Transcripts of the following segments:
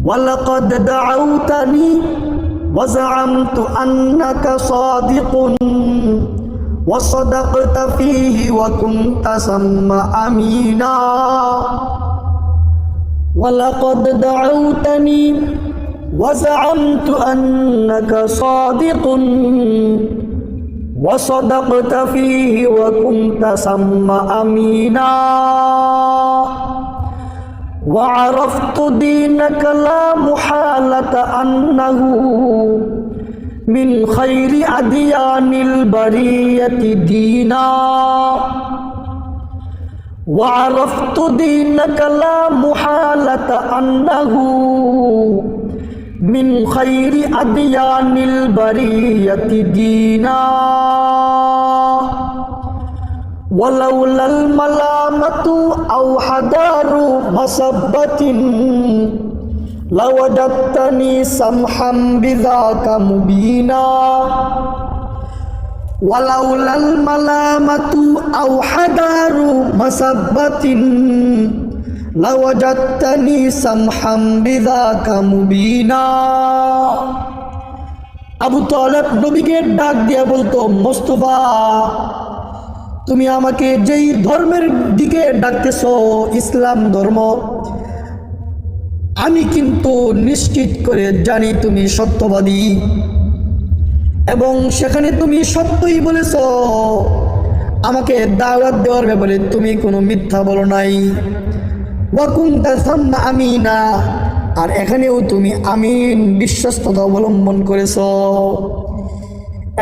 ওয়ালাকাদ দাউতানি ওয়া যাআমতু আন্নাকা সাদিকুন ওয়া সাদাকতা ফীহি ওয়া কুনতা সাম্মা আমিনা ওয়ালাকাদ দাউতানি ওয়া যাআমতু আন্নাকা সাদিকুন وصدقت فيه وكنت سما أمينا وعرفت دينك لا محالة أنه من خير أديان البرية دينا وعرفت دينك لا محالة أنه من خير أديان البرية دينا ولولا الملامة أو حذار مسبة لوجدتني سمحا بذاك مبينا ولولا الملامة أو حذار مسبة لوجدتني سمحا بذاك مبينا আবু তালেব নবীকে ডাক দিয়ে বলতো, মোস্তফা তুমি আমাকে যেই ধর্মের দিকে ডাকতেছো, ইসলাম ধর্ম, আমি কিন্তু নিশ্চিত করে জানি তুমি সত্যবাদী এবং সেখানে তুমি সত্যই বলেছো। আমাকে দাওয়াত দেওয়ার ব্যাপারে তুমি কোনো মিথ্যা বলো নাই। ওয়া কুনতা সাম্মা আমিনা, আর এখানেও তুমি আমিন বিশ্বস্ততা অবলম্বন করেছো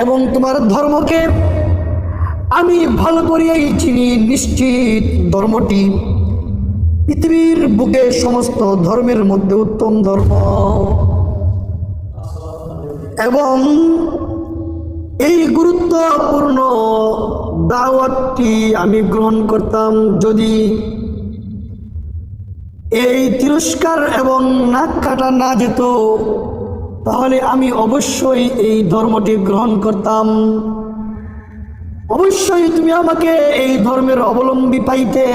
এবং তোমার ধর্মকে আমি ভালো করেই চিনি। নিশ্চিত ধর্মটি পৃথিবীর বুকে সমস্ত ধর্মের মধ্যে উত্তম ধর্ম এবং এই গুরুত্বপূর্ণ দাওয়াতটি আমি গ্রহণ করতাম যদি এই তিরস্কার এবং নাক কাটা না যেত, তাহলে আমি অবশ্যই এই ধর্মটি গ্রহণ করতাম। অবশ্যই তুমি আমাকে এই ধর্মের অবলম্বী পাইতে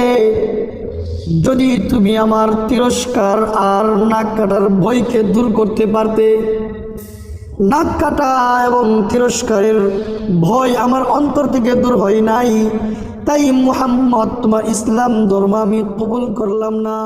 যদি তুমি আমার তিরস্কার আর নাক কাটার ভয়কে দূর করতে পারতে। নাক কাটা এবং তিরস্কারের ভয় আমার অন্তর থেকে দূর হয় নাই, তাই মুহাম্মদ তোমার ইসলাম ধর্ম আমি কবুল করলাম না।